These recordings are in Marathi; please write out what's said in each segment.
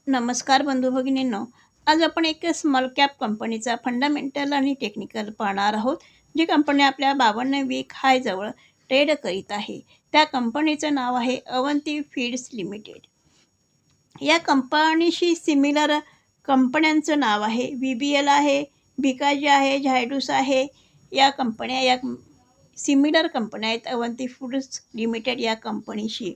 नमस्कार बंधू भगिनींनो. आज आपण एक स्मॉल कॅप कंपनीचा फंडामेंटल आणि टेक्निकल पाहणार आहोत. जी कंपनी आपल्या 52 वीक हायजवळ ट्रेड करीत आहे. त्या कंपनीचं नाव आहे अवंती फीड्स लिमिटेड. या कंपनीशी सिमिलर कंपन्यांचं नाव आहे VBL आहे, भिकाजी आहे, झायडूस आहे. या कंपन्या सिमिलर कंपन्या आहेत अवंती फूड्स लिमिटेड या कंपनीशी.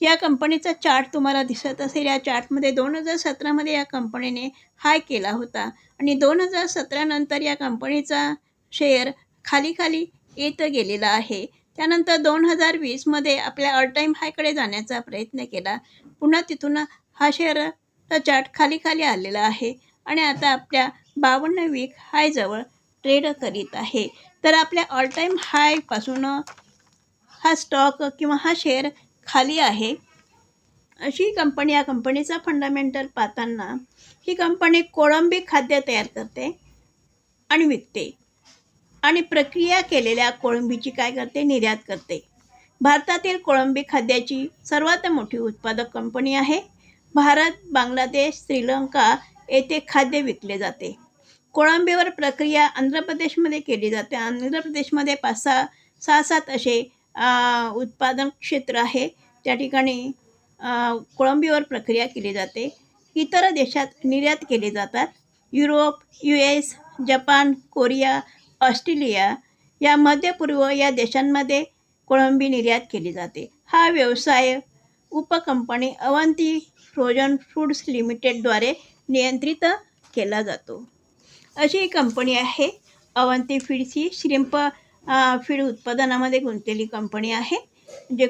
या कंपनीचा चार्ट तुम्हाला दिसत असेल. या चार्टमध्ये 2017मध्ये या कंपनीने हाय केला होता आणि 2017 नंतर या कंपनीचा शेअर खाली येत गेलेला आहे. त्यानंतर 2020मध्ये आपल्या ऑल टाईम हायकडे जाण्याचा प्रयत्न केला. पुन्हा तिथून हा शेअरचा चार्ट खाली आलेला आहे आणि आता आपल्या 52 वीक हायजवळ ट्रेड करीत आहे. तर आपल्या ऑल टाईम हायपासून हा स्टॉक किंवा हा शेअर खाली आहे. अशी कंपनी, या कंपनीचा फंडामेंटल पाहताना ही कंपनी कोळंबी खाद्य तयार करते आणि विकते आणि प्रक्रिया केलेल्या कोळंबीची काय करते, निर्यात करते. भारतातील कोळंबी खाद्याची सर्वात मोठी उत्पादक कंपनी आहे. भारत, बांगलादेश, श्रीलंका येथे खाद्य विकले जाते. कोळंबीवर प्रक्रिया आंध्र प्रदेशमध्ये केली जाते. आंध्र प्रदेशमध्ये 6-7 असे उत्पादन क्षेत्र आहे. त्या ठिकाणी कोळंबीवर प्रक्रिया केली जाते. इतर देशात निर्यात केले जातात. Europe, US, Japan, Korea, Australia या मध्यपूर्व या देशांमध्ये कोळंबी निर्यात केली जाते. हा व्यवसाय उपकंपनी अवंती फ्रोझन फूड्स लिमिटेडद्वारे नियंत्रित केला जातो. अशी ही कंपनी आहे अवंती फीड्स. ही श्रिम्प फीड उत्पादनामध्ये गुंतलेली कंपनी आहे. जे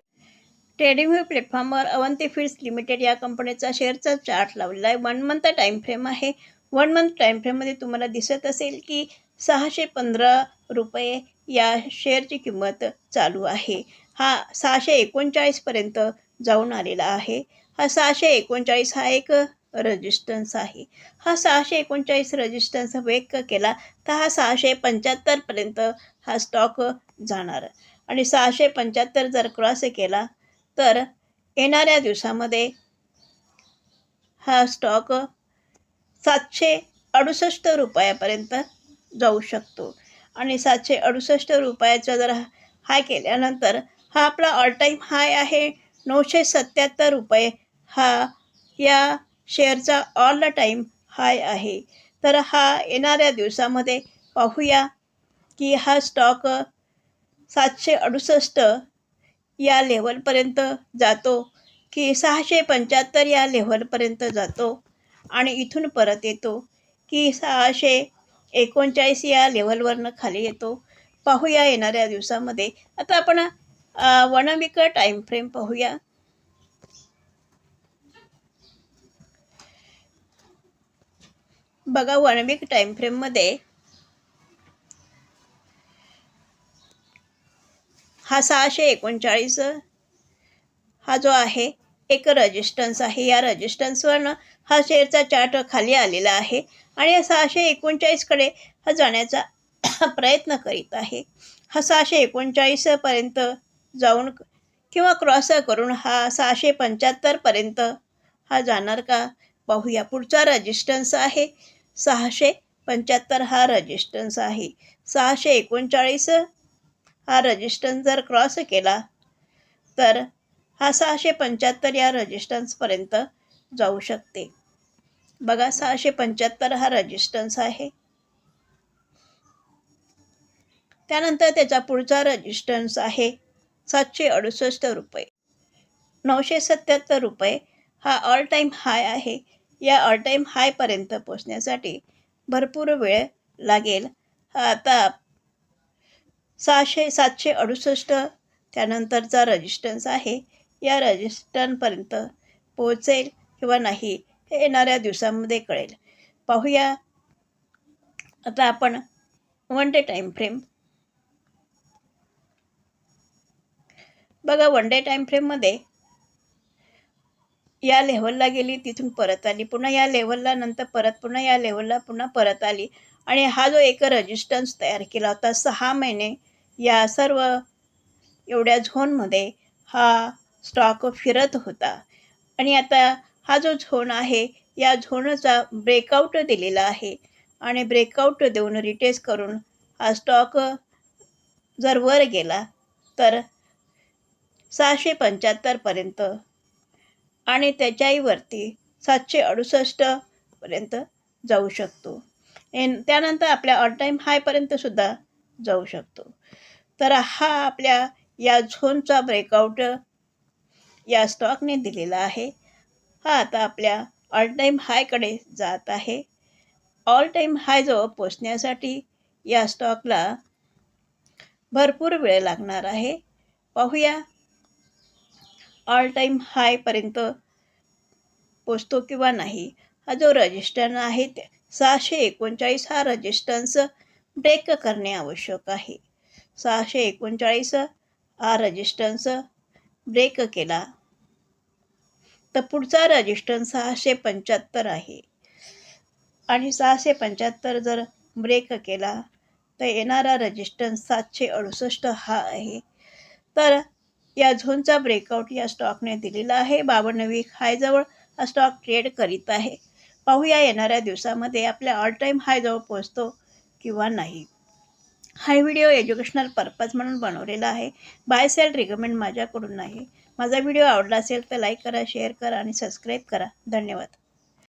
ट्रेडिंग प्लॅटफॉर्मवर अवंती फीड्स लिमिटेड या कंपनीचा शेअरचा चार्ट लावलेला आहे. 1 मंथ टाईम फ्रेम आहे. 1 मंथ टाईम फ्रेममध्ये तुम्हाला दिसत असेल की 615 रुपये या शेअरची किंमत चालू आहे. हा 639पर्यंत जाऊन आलेला आहे. हा 639 हा एक रेजिस्टन्स आहे. हा 639 रेजिस्टन्स ब्रेक केला तर हा 675पर्यंत हा स्टॉक जाणार आणि 675 जर क्रॉस केला तर येणाऱ्या दिवसामध्ये हा स्टॉक 768 रुपयापर्यंत जाऊ शकतो आणि 768 रुपयाचा जर हाय केल्यानंतर हा आपला ऑल टाईम हाय आहे 977 रुपये. हा या शेअरचा ऑल टाईम हाय आहे. तर हा येणाऱ्या दिवसामध्ये पाहूया की हा स्टॉक 768 या लेवलपर्यंत जातो की 675 या लेवलपर्यंत जातो आणि इथून परत येतो की 639 या लेवलवरनं खाली येतो. पाहूया येणाऱ्या दिवसामध्ये. आता आपण 1 वीक टाईम फ्रेम पाहूया. बघा 1 वीक टाईम फ्रेममध्ये हा 639 हा जो आहे एक रेजिस्टन्स आहे. या रेजिस्टन्सवरनं हा शेअरचा चार्ट खाली आलेला आहे आणि 639कडे हा जाण्याचा प्रयत्न करीत आहे. हा 639पर्यंत जाऊन किंवा क्रॉस करून हा 675पर्यंत हा जाणार का पाहूया. पुढचा रेजिस्टन्स आहे 675 हा रेजिस्टन्स आहे. 639 हा रेजिस्टन्स जर क्रॉस केला तर हा 675 या रेजिस्टन्सपर्यंत जाऊ शकते. बघा 675 हा रेजिस्टन्स आहे. त्यानंतर त्याचा पुढचा रेजिस्टन्स आहे 768 रुपये. 977 रुपये हा ऑल टाईम हाय आहे. या ऑल टाईम हायपर्यंत पोचण्यासाठी भरपूर वेळ लागेल. हा आता 768 त्यानंतरचा रेजिस्टन्स आहे. या रेजिस्टन्सपर्यंत पोहोचेल किंवा नाही हे येणाऱ्या दिवसामध्ये कळेल. पाहूया आता आपण 1 डे टाईम फ्रेम. बघा 1 डे टाईम फ्रेममध्ये या लेव्हलला गेली, तिथून परत आली, पुन्हा या लेव्हलला, नंतर परत पुन्हा या लेव्हलला, पुन्हा परत आली आणि हा जो एक रेजिस्टन्स तयार केला होता 6 महिने या सर्व एवढ्या झोनमध्ये हा स्टॉक फिरत होता आणि आता हा जो झोन आहे या झोनचा ब्रेकआउट दिलेला आहे आणि ब्रेकआउट देऊन रिटेस्ट करून हा स्टॉक जर वर गेला तर 675पर्यंत आणि त्याच्याही वरती 768 पर्यंत जाऊ शकतो. त्यानंतर आपल्या ऑल टाईम हायपर्यंत सुद्धा जाऊ शकतो. तर हा आपल्या या झोनचा ब्रेकआउट या स्टॉकने दिलेला आहे. हा आता आपल्या ऑल टाईम हायकडे जात आहे. ऑल टाईम हायजवळ पोचण्यासाठी या स्टॉकला भरपूर वेळ लागणार आहे. पाहूया ऑल टाईम हायपर्यंत पोचतो किंवा नाही. हा जो रजिस्टन्स आहे 639 हा रजिस्टन्स ब्रेक करणे आवश्यक आहे. 639 हा रजिस्टन्स ब्रेक केला तर पुढचा रजिस्टन्स 675 आहे आणि 675 जर ब्रेक केला तर येणारा रजिस्टन्स 768 हा आहे. तर या झोनचा ब्रेकआउट या स्टॉकने दिलेला आहे. 52 वीक हायजवळ हा स्टॉक ट्रेड करीत आहे. पाहूया येणाऱ्या दिवसामध्ये आपल्या ऑल टाईम हायजवळ पोहोचतो किंवा नाही. हा व्हिडिओ एज्युकेशनल पर्पज म्हणून बनवलेला आहे. बाय सेल रिकमेंड माझ्याकडून नाही. माझा व्हिडिओ आवडला असेल तर लाईक करा, शेअर करा आणि सबस्क्राईब करा. धन्यवाद.